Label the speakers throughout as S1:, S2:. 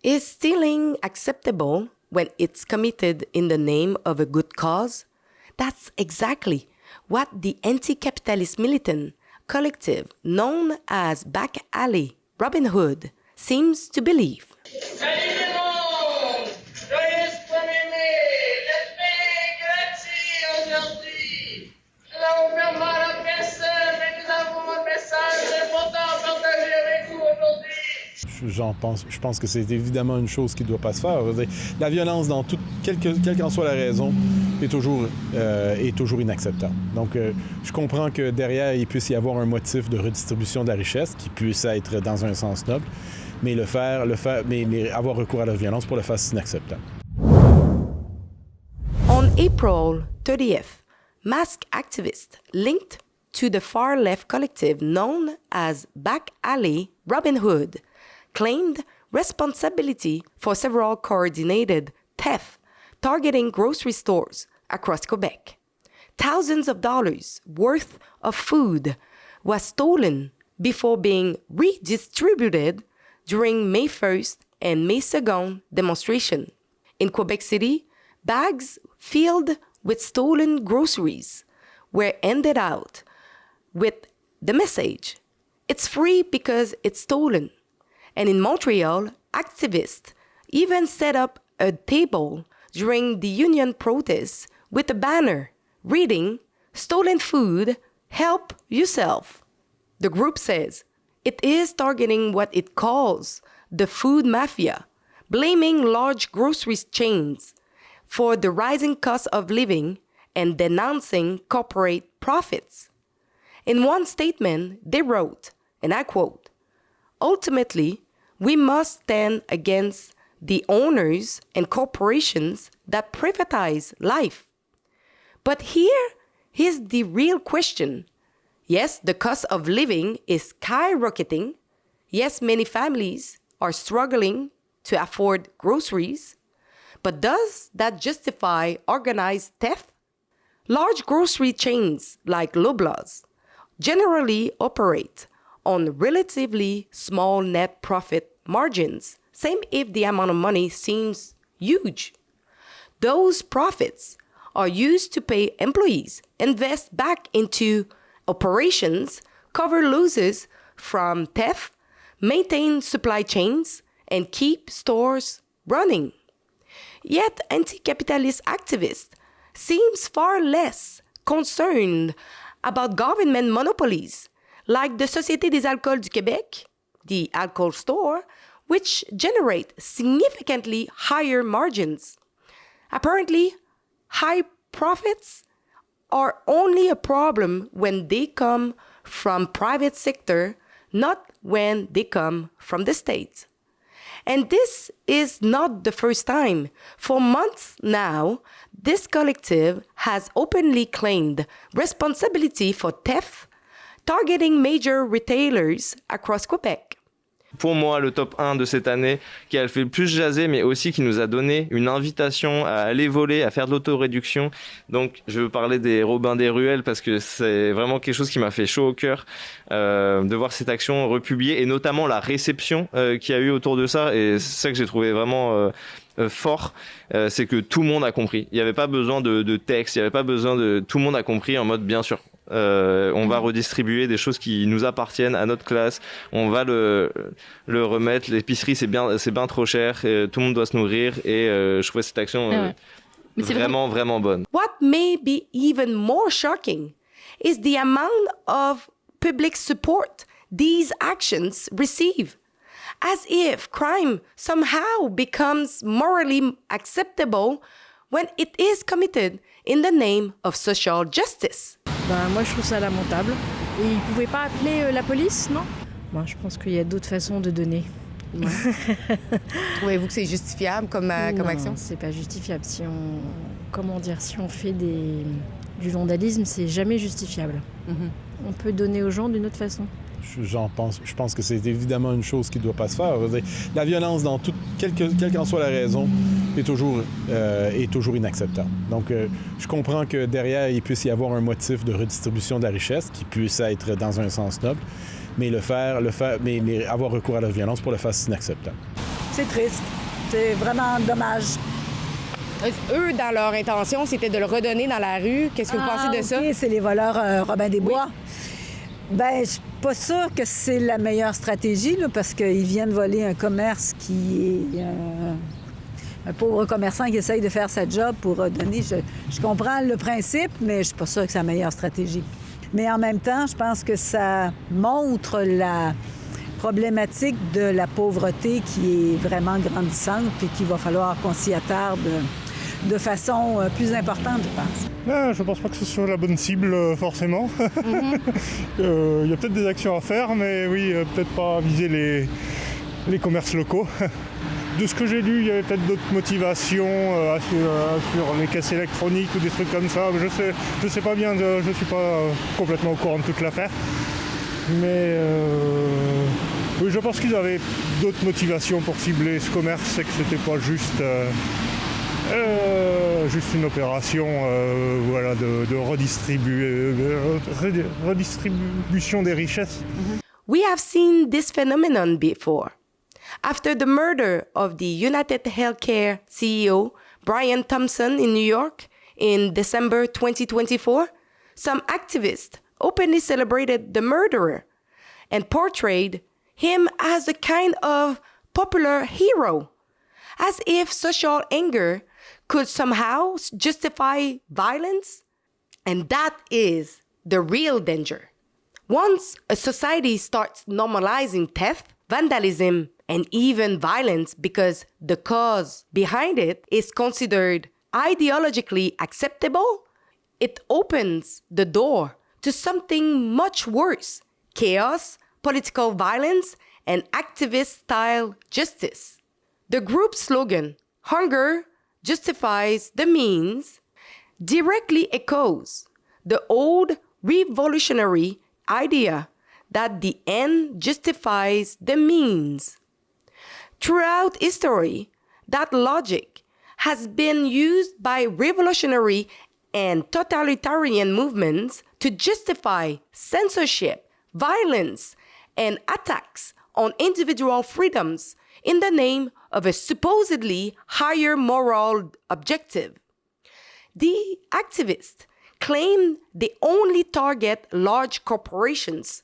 S1: Is stealing acceptable when it's committed in the name of a good cause? That's exactly what the anti-capitalist militant collective known as Back Alley Robin Hood seems to believe.
S2: Je pense que c'est évidemment une chose qui ne doit pas se faire. La violence, quelle qu'en soit la raison, est toujours inacceptable. Donc, je comprends que derrière, il puisse y avoir un motif de redistribution de la richesse qui puisse être dans un sens noble, mais mais avoir recours à la violence pour le faire, c'est inacceptable.
S1: On April 30th, masked activists linked to the far-left collective known as Back Alley Robin Hood claimed responsibility for several coordinated thefts targeting grocery stores across Quebec. Thousands of dollars worth of food was stolen before being redistributed during May 1st and May 2nd demonstration. In Quebec City, bags filled with stolen groceries were handed out with the message, "It's free because it's stolen." And in Montreal, activists even set up a table during the union protests with a banner reading, "Stolen food, help yourself." The group says it is targeting what it calls the food mafia, blaming large grocery chains for the rising cost of living and denouncing corporate profits. In one statement, they wrote, and I quote, "Ultimately, we must stand against the owners and corporations that privatize life." But here is the real question. Yes, the cost of living is skyrocketing. Yes, many families are struggling to afford groceries. But does that justify organized theft? Large grocery chains like Loblaws generally operate on relatively small net profit margins, same if the amount of money seems huge. Those profits are used to pay employees, invest back into operations, cover losses from theft, maintain supply chains, and keep stores running. Yet anti-capitalist activists seems far less concerned about government monopolies, like the Société des alcools du Québec, the alcohol store, which generate significantly higher margins. Apparently, high profits are only a problem when they come from private sector, not when they come from the state. And this is not the first time. For months now, this collective has openly claimed responsibility for theft, targeting major retailers across Quebec.
S3: Pour moi, le top 1 de cette année, qui a fait le plus jaser, mais aussi qui nous a donné une invitation à aller voler, à faire de l'autoréduction. Donc, je veux parler des Robins des Ruelles parce que c'est vraiment quelque chose qui m'a fait chaud au cœur de voir cette action republiée et notamment la réception qu'il y a eu autour de ça. Et c'est ça que j'ai trouvé vraiment fort, c'est que tout le monde a compris. Il n'y avait pas besoin de texte, il n'y avait pas besoin de... Tout le monde a compris en mode, bien sûr, on va redistribuer des choses qui nous appartiennent à notre classe, on va le remettre, l'épicerie c'est bien trop cher, tout le monde doit se nourrir et je trouvais cette action vraiment bonne.
S1: What may be even more shocking is the amount of public support these actions receive, as if crime somehow becomes morally acceptable when it is committed in the name of social justice.
S4: Moi, je trouve ça lamentable. Et ils ne pouvaient pas appeler la police, non? Moi, je pense qu'il y a d'autres façons de donner.
S5: Ouais. Trouvez-vous que c'est justifiable comme action?
S4: Non, c'est pas justifiable. Si on fait du vandalisme, c'est jamais justifiable. On peut donner aux gens d'une autre façon.
S2: Je pense que c'est évidemment une chose qui ne doit pas se faire. La violence, quelle qu'en soit la raison, est toujours inacceptable. Donc, je comprends que derrière, il puisse y avoir un motif de redistribution de la richesse qui puisse être dans un sens noble, mais mais avoir recours à la violence pour le faire, c'est inacceptable.
S5: C'est triste.
S6: C'est vraiment dommage.
S5: Eux, dans leur intention, c'était de le redonner dans la rue. Qu'est-ce que vous pensez de ça?
S6: OK, c'est les voleurs Robin des Bois. Ben, je suis pas sûre que c'est la meilleure stratégie, là, parce qu'ils viennent voler un commerce qui est un pauvre commerçant qui essaye de faire sa job pour donner. Je comprends le principe, mais je suis pas sûre que c'est la meilleure stratégie. Mais en même temps, je pense que ça montre la problématique de la pauvreté qui est vraiment grandissante et qu'il va falloir qu'on s'y attarde de façon plus importante, je pense.
S7: Je pense pas que ce soit la bonne cible, forcément. Il y a peut-être des actions à faire, mais oui, peut-être pas viser les commerces locaux. De ce que j'ai lu, il y avait peut-être d'autres motivations sur les caisses électroniques ou des trucs comme ça. Je sais pas bien, je suis pas complètement au courant de toute l'affaire. Mais oui, je pense qu'ils avaient d'autres motivations pour cibler ce commerce et que c'était pas juste une opération de redistribution des richesses.
S1: We have seen this phenomenon before. After the murder of the United Healthcare CEO Brian Thompson in New York in December 2024, some activists openly celebrated the murderer and portrayed him as a kind of popular hero, as if social anger could somehow justify violence. And that is the real danger. Once a society starts normalizing theft, vandalism, and even violence because the cause behind it is considered ideologically acceptable, it opens the door to something much worse: chaos, political violence, and activist-style justice. The group's slogan, "Hunger justifies the means," directly echoes the old revolutionary idea that the end justifies the means. Throughout history, that logic has been used by revolutionary and totalitarian movements to justify censorship, violence, and attacks on individual freedoms in the name of a supposedly higher moral objective. The activists claim they only target large corporations,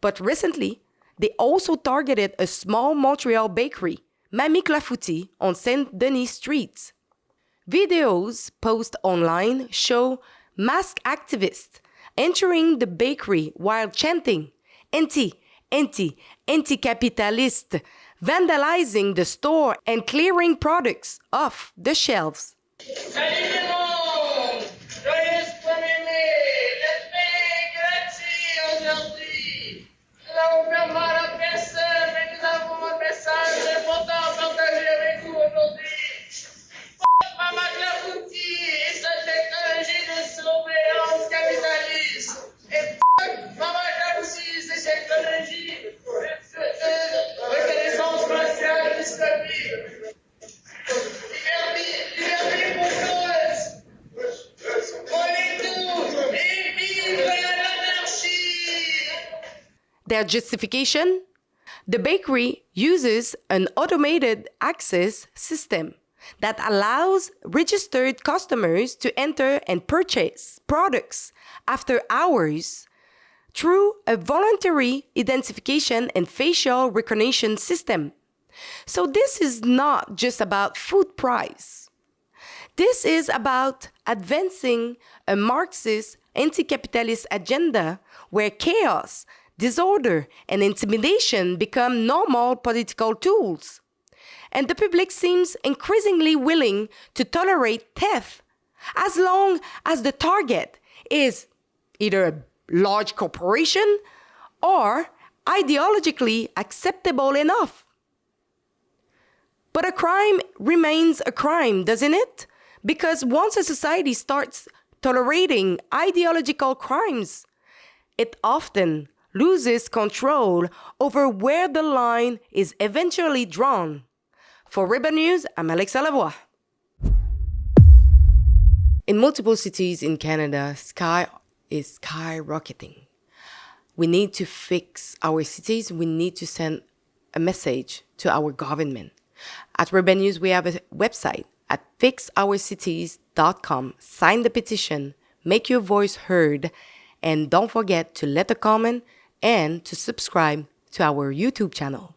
S1: but recently, they also targeted a small Montreal bakery, Mamie Clafouti, on Saint Denis streets. Videos posted online show masked activists entering the bakery while chanting anti-capitalist, vandalizing the store and clearing products off the shelves. Their justification? The bakery uses an automated access system that allows registered customers to enter and purchase products after hours through a voluntary identification and facial recognition system. So this is not just about food price. This is about advancing a Marxist anti-capitalist agenda where chaos, disorder, and intimidation become normal political tools. And the public seems increasingly willing to tolerate theft as long as the target is either a large corporation or ideologically acceptable enough. But a crime remains a crime, doesn't it? Because once a society starts tolerating ideological crimes, it often loses control over where the line is eventually drawn. For Ribbon News, I'm Alexa Lavoie. In multiple cities in Canada, sky is skyrocketing. We need to fix our cities. We need to send a message to our government. At Urban News, we have a website at fixourcities.com. Sign the petition, make your voice heard, and don't forget to let a comment and to subscribe to our YouTube channel.